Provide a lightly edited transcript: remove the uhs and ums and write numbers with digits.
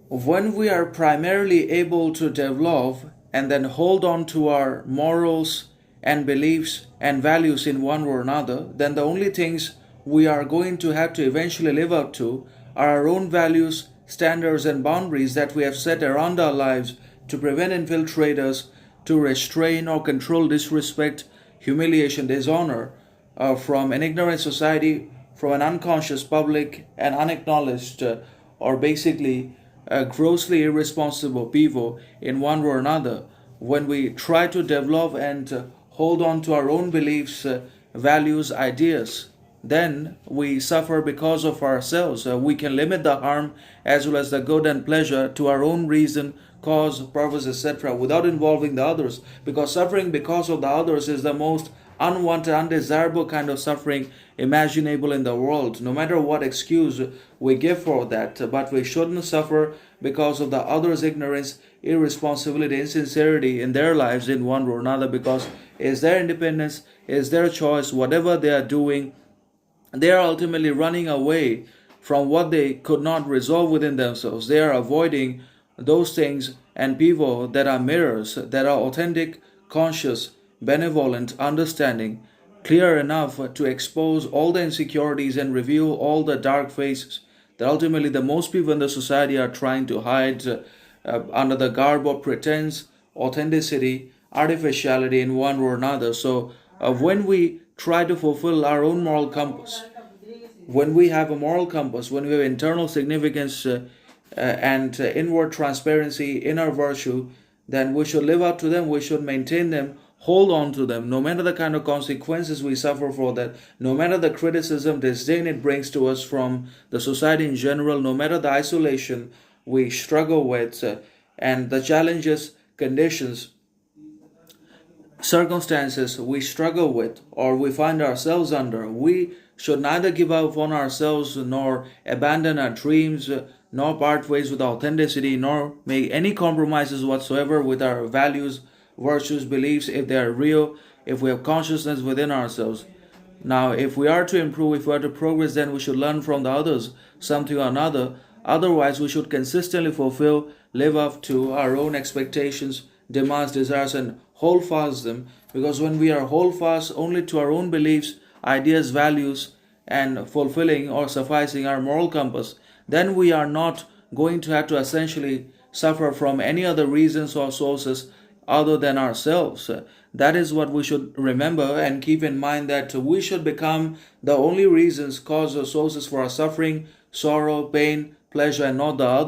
When we are primarily able to develop and then hold on to our morals and beliefs and values in one or another, then the only things we are going to have to eventually live up to are our own values, standards, and boundaries that we have set around our lives to prevent infiltrators, to restrain or control disrespect, humiliation, dishonor from an ignorant society, from an unconscious public, and unacknowledged or basically grossly irresponsible people in one or another. When we try to develop and hold on to our own beliefs, values, ideas, then we suffer because of ourselves. We can limit the harm as well as the good and pleasure to our own reason, cause, purpose, etc., without involving the others. Because suffering because of the others is the most unwanted, undesirable kind of suffering imaginable in the world, no matter what excuse we give for that. But we shouldn't suffer because of the others' ignorance, irresponsibility, insincerity in their lives in one or another, because it's their independence, it's their choice, whatever they are doing, they are ultimately running away from what they could not resolve within themselves. They are avoiding those things and people that are mirrors, that are authentic, conscious, benevolent, understanding, clear enough to expose all the insecurities and reveal all the dark faces that ultimately the most people in the society are trying to hide under the garb of pretense, authenticity, artificiality in one or another. So when we try to fulfill our own moral compass, when we have a moral compass, when we have internal significance and inward transparency, inner virtue, then we should live up to them, we should maintain them, hold on to them, no matter the kind of consequences we suffer for that, no matter the criticism, disdain it brings to us from the society in general, no matter the isolation we struggle with and the challenges, conditions, circumstances we struggle with or we find ourselves under. We should neither give up on ourselves nor abandon our dreams, nor part ways with authenticity, nor make any compromises whatsoever with our values, virtues, beliefs, if they are real, if we have consciousness within ourselves. Now, if we are to improve, if we are to progress, then we should learn from the others something or another. Otherwise, we should consistently fulfill, live up to our own expectations, demands, desires, and hold fast them. Because when we are hold fast only to our own beliefs, ideas, values, and fulfilling or sufficing our moral compass, then we are not going to have to essentially suffer from any other reasons or sources other than ourselves. That is what we should remember and keep in mind, that we should become the only reasons, cause, or sources for our suffering, sorrow, pain, pleasure, and not the other.